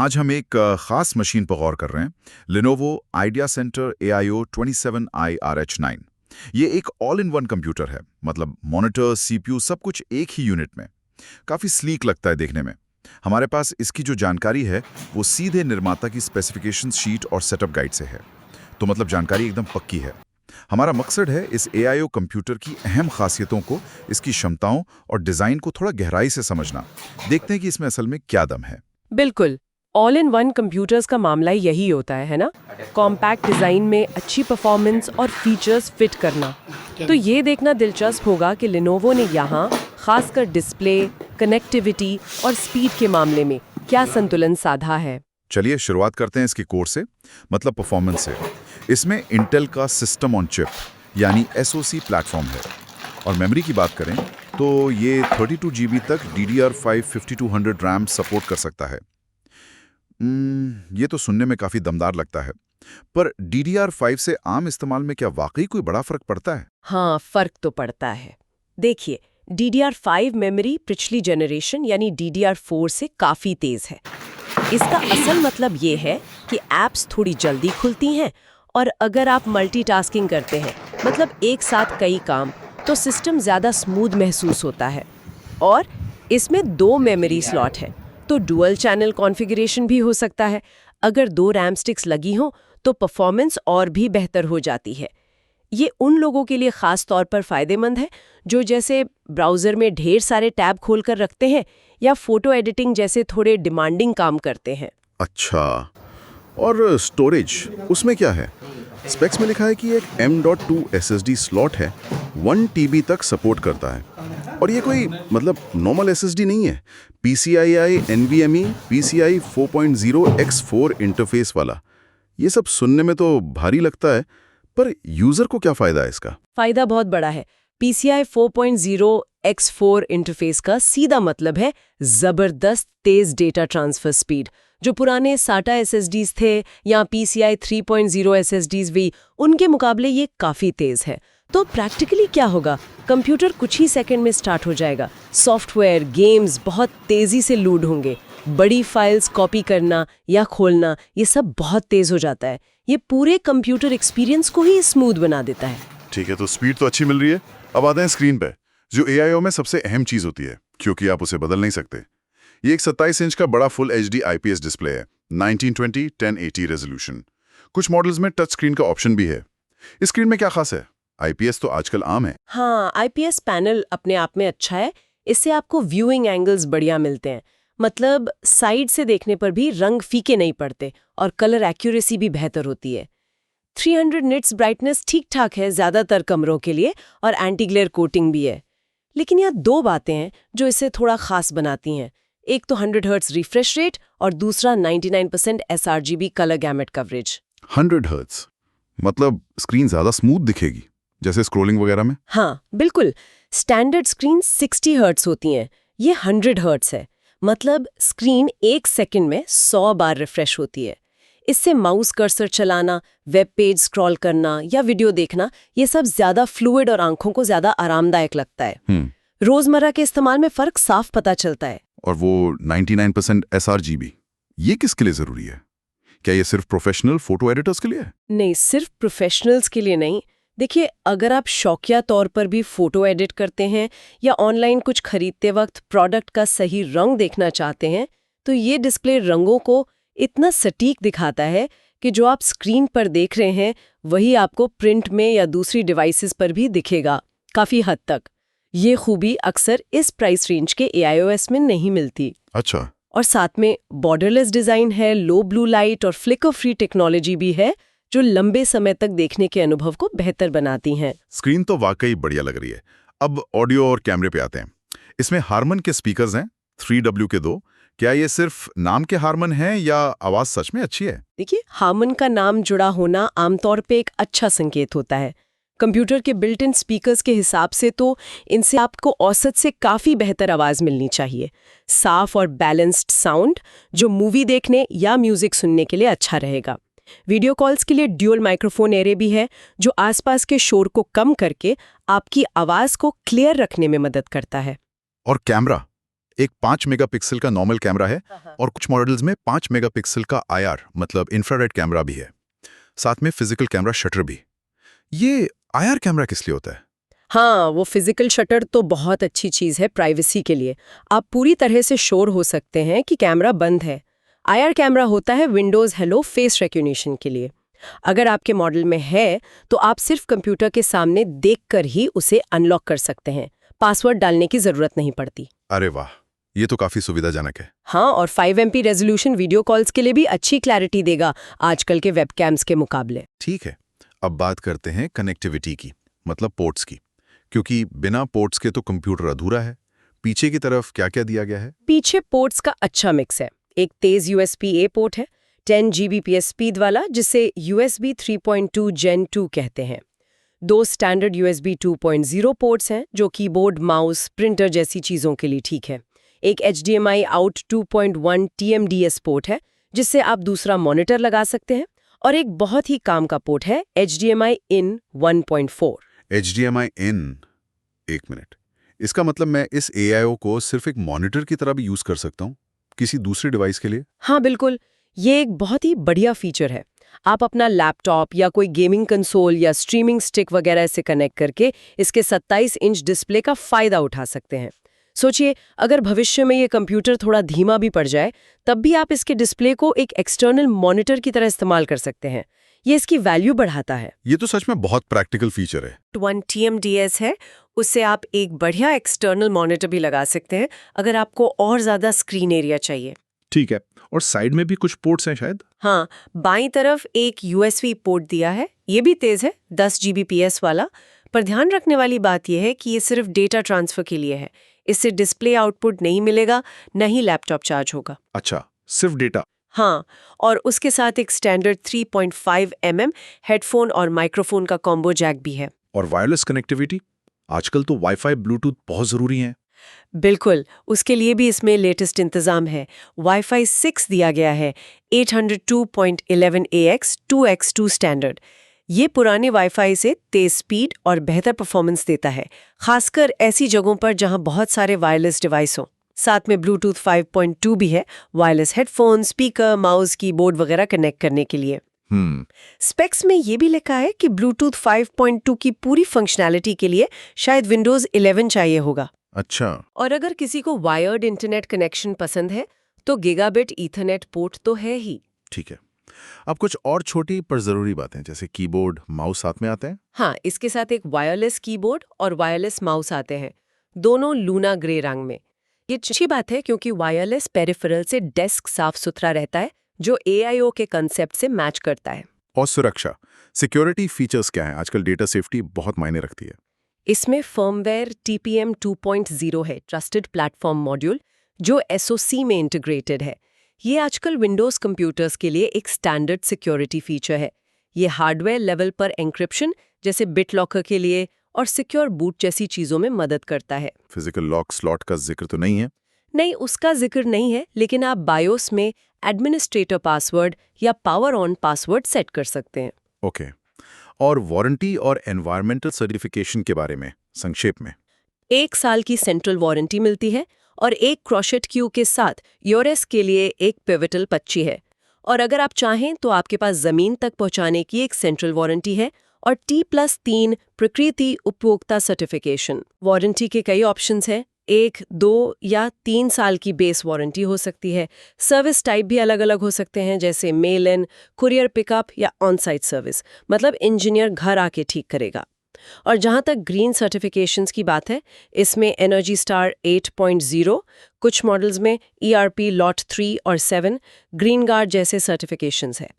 आज हम एक खास मशीन पर गौर कर रहे हैं, Lenovo idea centre AIO 27i RH9। ये एक ऑल इन वन कंप्यूटर है, मतलब मॉनिटर, CPU सब कुछ एक ही यूनिट में। काफ़ी स्लीक लगता है देखने में। हमारे पास इसकी जो जानकारी है वो सीधे निर्माता की स्पेसिफिकेशन शीट और सेटअप गाइड से है, तो मतलब जानकारी एकदम पक्की है। हमारा मकसद है इस AIO कंप्यूटर की अहम खासियतों को, इसकी क्षमताओं और डिज़ाइन को थोड़ा गहराई से समझना। देखते हैं कि इसमें असल में क्या दम है। बिल्कुल, ऑल इन वन कंप्यूटर्स का मामला यही होता है ना? कॉम्पैक्ट डिज़ाइन में अच्छी परफॉर्मेंस और फीचर्स फिट करना। तो ये देखना दिलचस्प होगा कि Lenovo ने यहाँ खासकर डिस्प्ले, कनेक्टिविटी और स्पीड के मामले में क्या संतुलन साधा है। चलिए शुरुआत करते हैं इसकी कोर से, मतलब परफॉर्मेंस से। इसमें इंटेल का सिस्टम ऑन चिप यानी SoC प्लेटफॉर्म है, और मेमोरी की बात करें तो ये 32 GB तक DDR5 5200 रैम सपोर्ट कर सकता है। ये तो सुनने में काफ़ी दमदार लगता है, पर DDR5 से आम इस्तेमाल में क्या वाकई कोई बड़ा फर्क पड़ता है? हाँ, फर्क तो पड़ता है। देखिए, DDR5 मेमोरी पिछली जनरेशन यानी DDR4 से काफ़ी तेज़ है। इसका असल मतलब ये है कि ऐप्स थोड़ी जल्दी खुलती हैं, और अगर आप मल्टीटास्किंग करते हैं, मतलब एक साथ कई काम, तो सिस्टम ज़्यादा स्मूथ महसूस होता है। और इसमें 2 मेमोरी स्लॉट है, तो डुअल चैनल कॉन्फ़िगरेशन भी हो सकता है। अगर 2 रैम स्टिक्स लगी हों तो परफॉर्मेंस और भी बेहतर हो जाती है। ये उन लोगों के लिए ख़ास तौर पर फ़ायदेमंद है जो जैसे ब्राउज़र में ढेर सारे टैब खोलकर रखते हैं या फ़ोटो एडिटिंग जैसे थोड़े डिमांडिंग काम करते हैं। अच्छा, और स्टोरेज उसमें क्या है? स्पेक्स में लिखा है कि एक M.2 SSD स्लॉट है, 1 TB तक सपोर्ट करता है। और ये कोई मतलब नॉर्मल SSD नहीं है, PCIe NVMe PCI 4.0 X4 interface वाला। ये सब सुनने में तो भारी लगता है, पर यूज़र को क्या फ़ायदा है इसका? फ़ायदा बहुत बड़ा है। PCI 4.0 X4 इंटरफेस का सीधा मतलब है ज़बरदस्त तेज़ डेटा ट्रांसफ़र स्पीड। जो पुराने SATA SSDs थे या PCI 3.0 SSDs भी, उनके मुकाबले ये काफ़ी तेज़ है। तो प्रैक्टिकली क्या होगा? कंप्यूटर कुछ ही सेकंड में स्टार्ट हो जाएगा। सॉफ्टवेयर, गेम्स बहुत तेज़ी से लोड होंगे। बड़ी फाइल्स कॉपी करना या खोलना, ये सब बहुत तेज़ हो जाता है। ये पूरे कंप्यूटर एक्सपीरियंस को ही स्मूथ बना देता है। ठीक है, तो स्पीड तो अच्छी मिल रही है। अब आते हैं स्क्रीन पे, जो AIO में सबसे अहम चीज़ होती है, क्योंकि आप उसे बदल नहीं सकते। ये एक 27 इंच का बड़ा फुल HD IPS डिस्प्ले है, 1920 1080 रेजोल्यूशन। कुछ मॉडल्स में टच स्क्रीन का ऑप्शन भी है। इस स्क्रीन में क्या खास है? IPS तो आजकल आम है। हाँ, IPS पैनल अपने आप में अच्छा है। इससे आपको व्यूइंग एंगल्स बढ़िया मिलते हैं, मतलब साइड से देखने पर भी रंग फीके नहीं पड़ते और कलर एक्यूरेसी भी बेहतर होती है। 300 निट्स ब्राइटनेस ठीक ठाक है ज़्यादातर कमरों के लिए, और एंटी ग्लेयर कोटिंग भी है। लेकिन यहाँ 2 बातें हैं जो इसे थोड़ा खास बनाती हैं। एक तो 100 हर्ट्ज रिफ्रेश रेट और दूसरा 99% sRGB colour gamete coverage. 100 hertz मतलब स्क्रीन ज़्यादा स्मूथ दिखेगी, जैसे स्क्रोलिंग वगैरह में? हाँ, बिल्कुल। स्टैंडर्ड स्क्रीन 60 हर्ट्ज होती हैं, ये 100 हर्ट्ज है। मतलब स्क्रीन 1 सेकंड में 100 बार रिफ्रेश होती है। इससे माउस कर्सर चलाना, वेब पेज स्क्रॉल करना या वीडियो देखना, ये सब ज़्यादा फ्लूइड और आंखों को ज़्यादा आरामदायक लगता है। रोज़मर्रा के इस्तेमाल में फ़र्क साफ पता चलता है। और वो 99% sRGB, ये किसके लिए ज़रूरी है? क्या ये सिर्फ प्रोफेशनल फोटो एडिटर्स के लिए है? नहीं, सिर्फ प्रोफेशनल्स के लिए नहीं। देखिए, अगर आप शौकिया तौर पर भी फोटो एडिट करते हैं या ऑनलाइन कुछ खरीदते वक्त प्रोडक्ट का सही रंग देखना चाहते हैं, तो ये डिस्प्ले रंगों को इतना सटीक दिखाता है कि जो आप स्क्रीन पर देख रहे हैं वही आपको प्रिंट में या दूसरी डिवाइसेस पर भी दिखेगा, काफ़ी हद तक। ये खूबी अक्सर इस प्राइस रेंज के AIOS में नहीं मिलती। अच्छा। और साथ में बॉर्डरलेस डिज़ाइन है, लो ब्लू लाइट और फ्लिकर फ्री टेक्नोलॉजी भी है, जो लंबे समय तक देखने के अनुभव को बेहतर बनाती हैं। स्क्रीन तो वाकई बढ़िया लग रही है। अब ऑडियो और कैमरे पे आते हैं। इसमें हारमन के स्पीकर्स हैं, 3W के 2। क्या ये सिर्फ नाम के हारमन हैं या आवाज सच में अच्छी है? देखिए, हारमन का नाम जुड़ा होना आमतौर पे एक अच्छा संकेत होता है। कंप्यूटर के बिल्ट इन स्पीकर्स के हिसाब से तो इनसे आपको औसत से काफ़ी बेहतर आवाज़ मिलनी चाहिए। साफ और बैलेंस्ड साउंड जो मूवी देखने या म्यूज़िक सुनने के लिए अच्छा रहेगा। वीडियो कॉल्स के लिए ड्यूल माइक्रोफोन एरे भी है, जो आसपास के शोर को कम करके आपकी आवाज़ को क्लियर रखने में मदद करता है। और कैमरा, एक 5 मेगापिक्सल का नॉर्मल कैमरा है और कुछ मॉडल्स में 5 मेगापिक्सल का IR मतलब इंफ्रारेड कैमरा भी है, साथ में फिजिकल कैमरा शटर भी। ये IR कैमरा किस लिए होता है? हाँ, वो फिजिकल शटर तो बहुत अच्छी चीज़ है प्राइवेसी के लिए। आप पूरी तरह से श्योर हो सकते हैं कि कैमरा बंद है। आईआर कैमरा होता है विंडोज़ हेलो फेस रिकॉग्निशन के लिए। अगर आपके मॉडल में है तो आप सिर्फ कंप्यूटर के सामने देखकर ही उसे अनलॉक कर सकते हैं। पासवर्ड डालने की ज़रूरत नहीं पड़ती। अरे वाह, ये तो काफी सुविधाजनक है। हाँ, और 5 MP रेजोल्यूशन वीडियो कॉल्स के लिए भी अच्छी क्लैरिटी देगा आजकल के वेबकैम्स के मुकाबले। ठीक है, अब बात करते हैं कनेक्टिविटी की, मतलब पोर्ट्स की, क्योंकि बिना पोर्ट्स के तो कंप्यूटर अधूरा है। पीछे की तरफ क्या-क्या दिया गया है? पीछे पोर्ट्स का अच्छा मिक्स है। एक तेज USB-A पोर्ट है, 10 Gbps स्पीड वाला, जिसे USB 3.2 Gen 2 कहते हैं। 2 स्टैंडर्ड USB 2.0 पोर्ट्स हैं जो कीबोर्ड, माउस, प्रिंटर जैसी चीज़ों के लिए ठीक है। एक HDMI आउट 2.1 TMDS पोर्ट है जिससे आप दूसरा मॉनिटर लगा सकते हैं, और एक बहुत ही काम का पोर्ट है HDMI in 1.4। HDMI in, एक मिनट, इसका मतलब मैं इस AIO को सिर्फ एक मॉनिटर की तरह भी यूज कर सकता हूँ किसी दूसरे डिवाइस के लिए? हाँ बिल्कुल, ये एक बहुत ही बढ़िया फीचर है। आप अपना लैपटॉप या कोई गेमिंग कंसोल या स्ट्रीमिंग स्टिक वगैरह से कनेक्ट करके इसके 27 इंच डिस्प्ले का फायदा उठा सकते हैं। सोचिए, अगर भविष्य में ये कंप्यूटर थोड़ा धीमा भी पड़ जाए, तब भी आप इसके डिस्प्ले को एक एक्सटर्नल मॉनिटर की तरह इस्तेमाल कर सकते हैं। ये इसकी वैल्यू बढ़ाता है। ये तो सच में बहुत प्रैक्टिकल फीचर है। 1 TMDS है, उससे आप एक बढ़िया एक्सटर्नल मॉनिटर भी लगा सकते हैं अगर आपको और ज़्यादा स्क्रीन एरिया चाहिए। ठीक है, और साइड में भी कुछ पोर्ट्स हैं शायद? हाँ, बाईं तरफ एक USB पोर्ट दिया है, ये भी तेज है, 10 Gbps वाला। पर ध्यान रखने वाली बात यह है कि ये सिर्फ डेटा ट्रांसफर के लिए है। इससे डिस्प्ले आउटपुट नहीं मिलेगा, न ही लैपटॉप चार्ज होगा। अच्छा, सिर्फ डेटा? हाँ, और उसके साथ एक स्टैंडर्ड 3.5 mm हेडफोन और माइक्रोफोन का कॉम्बो जैक भी है। और वायरलेस कनेक्टिविटी? आजकल तो वाईफाई, ब्लूटूथ बहुत जरूरी है। बिल्कुल, उसके लिए भी इसमें लेटेस्ट इंतजाम है। वाईफाई 6 दिया गया है, 802.11ax 2x2 स्टैंडर्ड। ये पुराने वाईफाई से तेज स्पीड और बेहतर परफॉर्मेंस देता है, खासकर ऐसी जगहों पर जहां बहुत सारे वायरलेस डिवाइस हों। साथ में ब्लूटूथ 5.2 भी है, wireless headphone, speaker, mouse, keyboard वगैरह कनेक्ट करने के लिए। स्पेक्स में ये भी लिखा है कि ब्लूटूथ 5.2 की पूरी फंक्शनैलिटी के लिए शायद विंडोज 11 चाहिए होगा। अच्छा, और अगर किसी को वायर्ड इंटरनेट कनेक्शन पसंद है तो गीगाबिट ईथरनेट पोर्ट तो है ही। ठीक है। अब कुछ और छोटी पर जरूरी बातें, जैसे कीबोर्ड, माउस साथ में आते हैं? हाँ, इसके साथ एक वायरलेस कीबोर्ड और वायरलेस माउस आते हैं, दोनों लूना ग्रे रंग में। ये अच्छी बात है क्योंकि वायरलेस पेरिफेरल से डेस्क साफ सुथरा रहता है, जो AIO के कंसेप्ट से मैच करता है। और सुरक्षा, सिक्योरिटी फीचर्स क्या हैं? आजकल डेटा सेफ्टी बहुत मायने रखती है। इसमें फर्मवेयर TPM 2.0 है, ट्रस्टेड प्लेटफॉर्म मॉड्यूल, जो SoC में इंटीग्रेटेड है। ये आजकल विंडोज़ कंप्यूटर्स के लिए एक स्टैंडर्ड सिक्योरिटी फीचर है। ये हार्डवेयर लेवल पर एन्क्रिप्शन जैसे बिट लॉकर के लिए और सिक्योर बूट जैसी चीज़ों में मदद करता है। फिजिकल लॉक स्लॉट का जिक्र तो नहीं है? नहीं, उसका जिक्र नहीं है, लेकिन आप बायोस में एडमिनिस्ट्रेटर पासवर्ड या पावर ऑन पासवर्ड सेट कर सकते हैं। ओके। और वारंटी और एनवायरमेंटल सर्टिफिकेशन के बारे में संक्षेप में? 1 साल की सेंट्रल वारंटी मिलती है और एक क्रॉशेट क्यू के साथ यूएस के लिए एक पिवटल पच्ची है। और अगर आप चाहें तो आपके पास जमीन तक पहुंचाने की एक सेंट्रल वारंटी है और T+3 प्रकृति उपभोक्ता सर्टिफिकेशन। वारंटी के कई ऑप्शंस हैं, 1, 2 या 3 साल की बेस वारंटी हो सकती है। सर्विस टाइप भी अलग अलग हो सकते हैं, जैसे मेल इन, कुरियर पिकअप या ऑन साइट सर्विस, मतलब इंजीनियर घर आके ठीक करेगा। और जहाँ तक ग्रीन सर्टिफिकेशंस की बात है, इसमें एनर्जी स्टार 8.0, कुछ मॉडल्स में ERP लॉट 3 और 7, ग्रीन गार्ड जैसे सर्टिफिकेशंस है।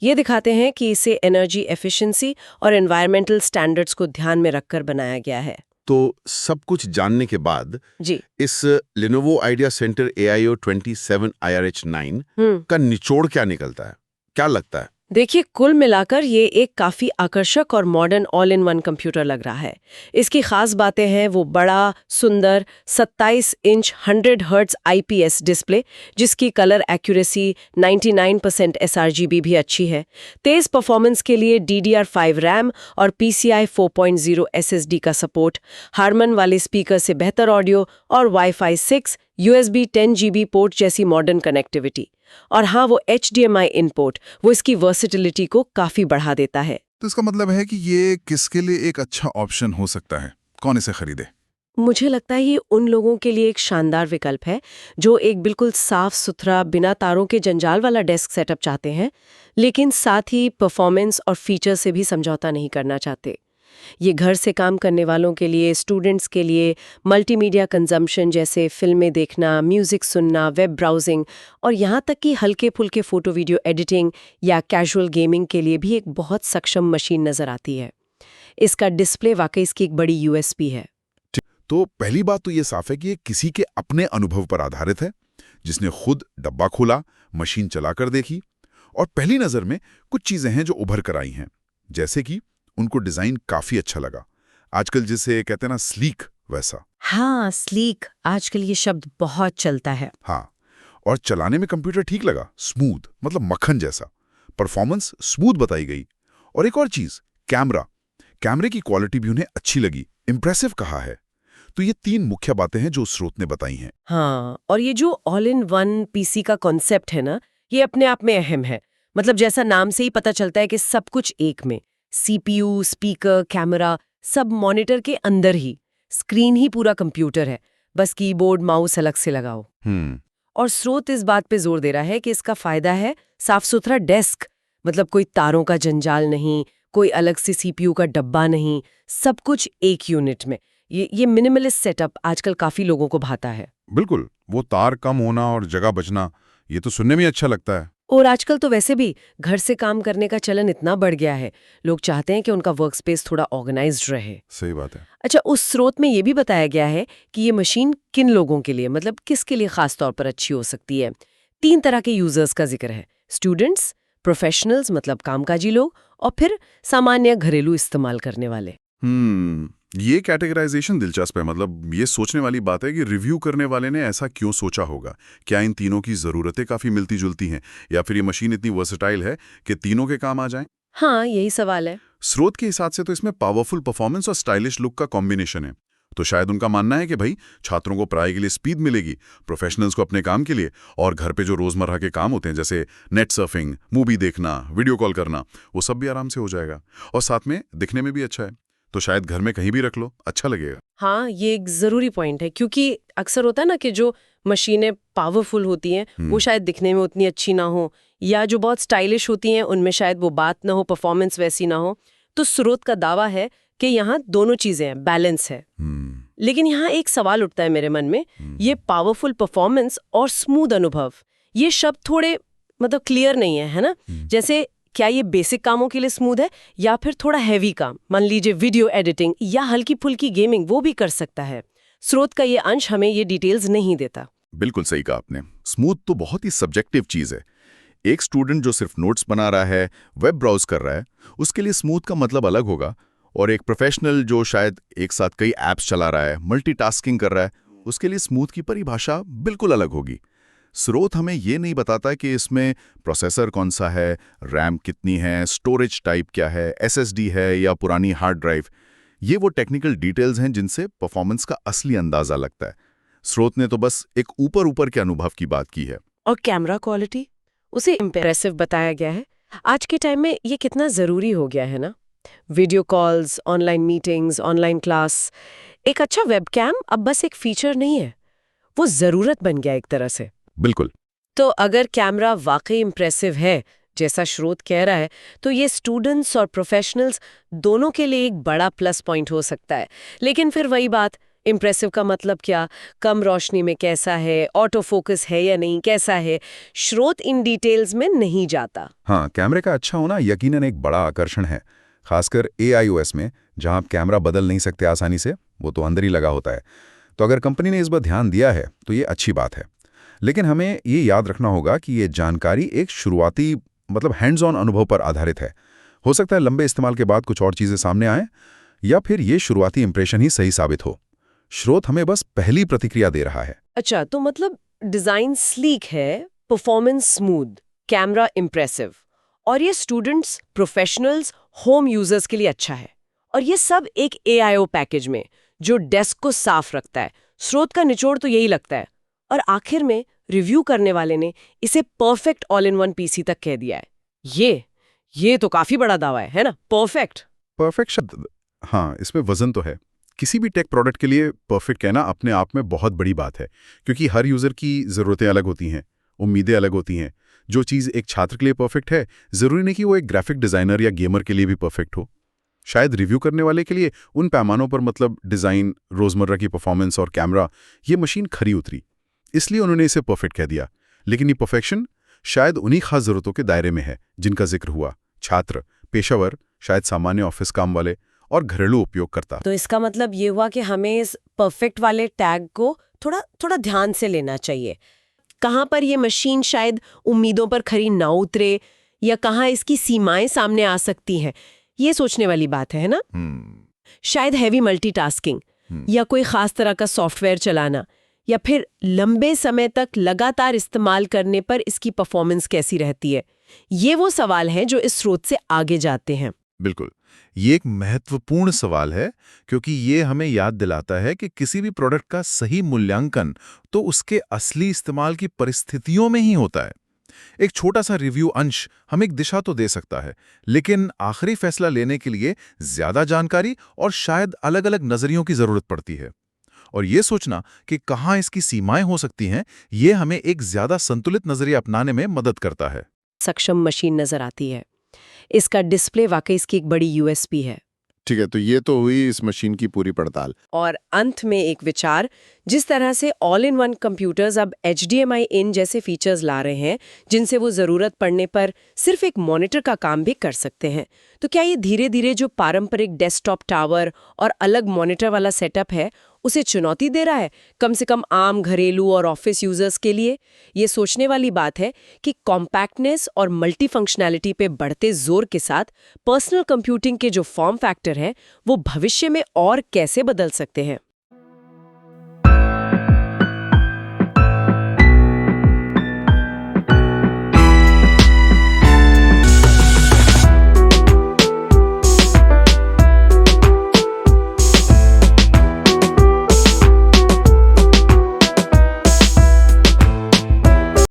ये दिखाते हैं कि इसे एनर्जी एफिशिएंसी और एनवायरमेंटल स्टैंडर्ड्स को ध्यान में रखकर बनाया गया है। तो सब कुछ जानने के बाद जी, इस Lenovo idea centre AIO 27 IRH9 का निचोड़ क्या निकलता है? क्या लगता है देखिए, कुल मिलाकर ये एक काफ़ी आकर्षक और modern all in one computer लग रहा है। इसकी खास बातें हैं वो बड़ा, सुंदर 27 इंच 100 हर्ट्ज IPS डिस्प्ले, जिसकी कलर एक्यूरेसी 99% sRGB भी अच्छी है। तेज़ परफॉर्मेंस के लिए DDR5 रैम और PCI 4.0 SSD का सपोर्ट, हारमन वाले स्पीकर से बेहतर ऑडियो और Wi-Fi 6, USB 10GB पोर्ट जैसी मॉडर्न कनेक्टिविटी। और हाँ, वो HDMI इनपुट, वो इसकी वर्सिटिलिटी को काफी बढ़ा देता है। तो इसका मतलब है कि ये किसके लिए एक अच्छा ऑप्शन हो सकता है? कौन इसे खरीदे? मुझे लगता है ये उन लोगों के लिए एक शानदार विकल्प है जो एक बिल्कुल साफ सुथरा, बिना तारों के जंजाल वाला डेस्क सेटअप चाहते हैं, लेकिन साथ ही परफॉर्मेंस और फीचर से भी समझौता नहीं करना चाहते। ये घर से काम करने वालों के लिए, स्टूडेंट्स के लिए, मल्टीमीडिया कंजम्पशन जैसे फिल्में देखना, म्यूजिक सुनना, वेब ब्राउजिंग और यहाँ तक कि हल्के फुल्के फोटो वीडियो एडिटिंग या कैजुअल गेमिंग के लिए भी एक बहुत सक्षम मशीन नजर आती है। इसका डिस्प्ले वाकई इसकी एक बड़ी USP है। तो पहली बात तो ये साफ है कि ये किसी के अपने अनुभव पर आधारित है, जिसने खुद डब्बा खोला, मशीन चलाकर देखी और पहली नजर में कुछ चीजें हैं जो उभर कर आई हैं, जैसे कि उनको डिजाइन काफी अच्छा लगा। आजकल जिसे कहते हैं ना स्लीक, वैसा। हाँ, स्लीक आजकल ये शब्द बहुत चलता है। हाँ, और चलाने में कंप्यूटर ठीक लगा, स्मूथ, मतलब मक्खन जैसा। परफॉर्मेंस स्मूथ बताई गई। और एक और चीज, कैमरे की क्वालिटी भी उन्हें अच्छी लगी, इंप्रेसिव कहा है। तो ये 3 मुख्य बातें हैं जो स्रोत ने बताई हैं। हाँ, और ये जो ऑल इन वन PC का कॉन्सेप्ट है ना, ये अपने आप में अहम है। मतलब जैसा नाम से ही पता चलता है कि सब कुछ एक में, CPU, स्पीकर, कैमरा, सब मॉनिटर के अंदर ही। स्क्रीन ही पूरा कंप्यूटर है, बस कीबोर्ड माउस अलग से लगाओ। और स्रोत इस बात पे जोर दे रहा है कि इसका फायदा है साफ सुथरा डेस्क, मतलब कोई तारों का जंजाल नहीं, कोई अलग से CPU का डब्बा नहीं, सब कुछ एक यूनिट में। ये मिनिमलिस्ट सेटअप आजकल काफी लोगों को भाता है। बिल्कुल, वो तार कम होना और जगह बचना, ये तो सुनने में अच्छा लगता है। और आजकल तो वैसे भी घर से काम करने का चलन इतना बढ़ गया है, लोग चाहते हैं कि उनका वर्क स्पेस थोड़ा ऑर्गेनाइज्ड रहे। सही बात है। अच्छा, उस स्रोत में ये भी बताया गया है कि ये मशीन किन लोगों के लिए, मतलब किसके लिए खास तौर पर अच्छी हो सकती है। 3 तरह के यूजर्स का जिक्र है: स्टूडेंट्स, प्रोफेशनल्स मतलब कामकाजी लोग, और फिर सामान्य घरेलू इस्तेमाल करने वाले। ये कैटेगराइजेशन दिलचस्प है। मतलब ये सोचने वाली बात है कि रिव्यू करने वाले ने ऐसा क्यों सोचा होगा। क्या इन तीनों की ज़रूरतें काफ़ी मिलती जुलती हैं, या फिर ये मशीन इतनी वर्सेटाइल है कि तीनों के काम आ जाएं? हाँ, यही सवाल है। स्रोत के हिसाब से तो इसमें पावरफुल परफॉर्मेंस और स्टाइलिश लुक का कॉम्बिनेशन है। तो शायद उनका मानना है कि भाई, छात्रों को पढ़ाई के लिए स्पीड मिलेगी, प्रोफेशनल्स को अपने काम के लिए, और घर पे जो रोजमर्रा के काम होते हैं जैसे नेट सर्फिंग, मूवी देखना, वीडियो कॉल करना, वो सब भी आराम से हो जाएगा। और साथ में दिखने में भी अच्छा है, तो शायद घर में कहीं भी रख लो, अच्छा लगेगा। हाँ, ये एक जरूरी पॉइंट है, क्योंकि अक्सर होता है ना कि जो मशीनें पावरफुल होती हैं वो शायद दिखने में उतनी अच्छी ना हो, या जो बहुत स्टाइलिश होती हैं उनमें शायद वो बात ना हो, परफॉर्मेंस वैसी ना हो। तो स्रोत का दावा है कि यहाँ दोनों चीजें हैं, बैलेंस है। लेकिन यहाँ एक सवाल उठता है मेरे मन में, ये पावरफुल परफॉर्मेंस और स्मूथ अनुभव, ये शब्द थोड़े मतलब क्लियर नहीं है ना। जैसे क्या ये बेसिक कामों के लिए स्मूथ है, या फिर थोड़ा हैवी काम, मान लीजिए वीडियो एडिटिंग या हल्की फुल्की गेमिंग, वो भी कर सकता है। स्रोत का ये अंश हमें ये डिटेल्स नहीं देता। बिल्कुल सही कहा आपने। स्मूथ तो बहुत ही सब्जेक्टिव चीज है। एक स्टूडेंट जो सिर्फ नोट्स बना रहा है, वेब ब्राउज कर रहा है, उसके लिए स्मूथ का मतलब अलग होगा, और एक प्रोफेशनल जो शायद एक साथ कई ऐप्स चला रहा है, मल्टीटास्किंग कर रहा है, उसके लिए स्मूथ की परिभाषा बिल्कुल अलग होगी। स्रोत हमें ये नहीं बताता कि इसमें प्रोसेसर कौन सा है, रैम कितनी है, स्टोरेज टाइप क्या है, SSD है या पुरानी हार्ड ड्राइव। ये वो टेक्निकल डिटेल्स हैं जिनसे परफॉर्मेंस का असली अंदाजा लगता है। स्रोत ने तो बस एक ऊपर के अनुभव की बात की है। और कैमरा क्वालिटी, उसे इम्प्रेसिव बताया गया है। आज के टाइम में ये कितना जरूरी हो गया है ना, video calls, online meetings, online class. एक अच्छा वेबकैम अब बस एक फीचर नहीं है, वो जरूरत बन गया एक तरह से। बिल्कुल। तो अगर कैमरा वाकई इम्प्रेसिव है, जैसा स्रोत कह रहा है, तो ये स्टूडेंट्स और प्रोफेशनल्स दोनों के लिए एक बड़ा प्लस पॉइंट हो सकता है। लेकिन फिर वही बात, इम्प्रेसिव का मतलब क्या, कम रोशनी में कैसा है, ऑटो फोकस है या नहीं, कैसा है, स्रोत इन डिटेल्स में नहीं जाता। हाँ, कैमरे का अच्छा होना यकीनन एक बड़ा आकर्षण है, खासकर AIOS में, जहां आप कैमरा बदल नहीं सकते आसानी से, वो तो अंदर ही लगा होता है। तो अगर कंपनी ने इस पर ध्यान दिया है तो ये अच्छी बात है। लेकिन हमें ये याद रखना होगा कि ये जानकारी एक शुरुआती मतलब हैंड्स ऑन अनुभव पर आधारित है। हो सकता है लंबे इस्तेमाल के बाद कुछ और चीजें सामने आएं, या फिर ये शुरुआती इंप्रेशन ही सही साबित हो। स्रोत हमें बस पहली प्रतिक्रिया दे रहा है। अच्छा, तो मतलब डिजाइन स्लीक है, परफॉर्मेंस स्मूथ, कैमरा इंप्रेसिव, और ये स्टूडेंट्स, प्रोफेशनल्स, होम यूजर्स के लिए अच्छा है। और ये सब एक AIO पैकेज में जो डेस्क को साफ रखता है। स्रोत का निचोड़ तो यही लगता है। और आखिर में रिव्यू करने वाले ने इसे perfect all in one PC तक कह दिया है। ये तो काफी बड़ा दावा है ना? परफेक्ट। परफेक्ट शब्द, हाँ, इसमें वजन तो है। किसी भी टेक प्रोडक्ट के लिए परफेक्ट कहना अपने आप में बहुत बड़ी बात है, क्योंकि हर यूज़र की ज़रूरतें अलग होती हैं, उम्मीदें अलग होती हैं। जो चीज़ एक छात्र के लिए परफेक्ट है, ज़रूरी नहीं कि वो एक ग्राफिक डिज़ाइनर या गेमर के लिए भी परफेक्ट हो। शायद रिव्यू करने वाले के लिए उन पैमानों पर, मतलब डिज़ाइन, रोज़मर्रा की परफॉर्मेंस और कैमरा, ये मशीन खरी उतरी, इसलिए उन्होंने इसे परफेक्ट कह दिया। लेकिन ये परफेक्शन शायद उन्हीं खास ज़रूरतों के दायरे में है जिनका जिक्र हुआ: छात्र, पेशेवर, शायद सामान्य ऑफिस काम वाले और घरेलू उपयोगकर्ता। तो इसका मतलब ये हुआ कि हमें इस परफेक्ट वाले टैग को थोड़ा ध्यान से लेना चाहिए। कहाँ पर ये मशीन शायद उम्मीदों पर खरी ना उतरे, या कहाँ इसकी सीमाएं सामने आ सकती हैं, ये सोचने वाली बात है ना? शायद हैवी मल्टीटास्किंग, या कोई खास तरह का सॉफ्टवेयर चलाना, या फिर लंबे समय तक लगातार इस्तेमाल करने पर इसकी परफॉर्मेंस कैसी रहती है। ये वो सवाल हैं जो इस स्रोत से आगे जाते हैं। बिल्कुल, ये एक महत्वपूर्ण सवाल है, क्योंकि ये हमें याद दिलाता है कि किसी भी प्रोडक्ट का सही मूल्यांकन तो उसके असली इस्तेमाल की परिस्थितियों में ही होता है। एक छोटा सा रिव्यू अंश हमें एक दिशा तो दे सकता है, लेकिन आखिरी फैसला लेने के लिए ज्यादा जानकारी और शायद अलग-अलग नजरियों की जरूरत पड़ती है। और ये सोचना कि कहाँ इसकी सीमाएं हो सकती हैं, ये हमें एक ज्यादा संतुलित नजरिया अपनाने में मदद करता है। सक्षम मशीन नजर आती है। इसका डिस्प्ले वाकई इसकी एक बड़ी USP है। ठीक है, तो ये तो हुई इस मशीन की पूरी पड़ताल। और अंत में एक विचार, जिस तरह से ऑल इन वन कंप्यूटर्स अब HDMI इन जैसे फीचर्स ला रहे हैं, जिनसे वो ज़रूरत पड़ने पर सिर्फ एक मॉनिटर का काम भी कर सकते हैं, तो क्या ये धीरे धीरे जो पारंपरिक डेस्कटॉप टावर और अलग मॉनिटर वाला सेटअप है, उसे चुनौती दे रहा है, कम से कम आम घरेलू और ऑफिस यूजर्स के लिए? ये सोचने वाली बात है कि कॉम्पैक्टनेस और मल्टी फंक्शनैलिटी पे बढ़ते जोर के साथ पर्सनल कंप्यूटिंग के जो फॉर्म फैक्टर हैं, वो भविष्य में और कैसे बदल सकते हैं।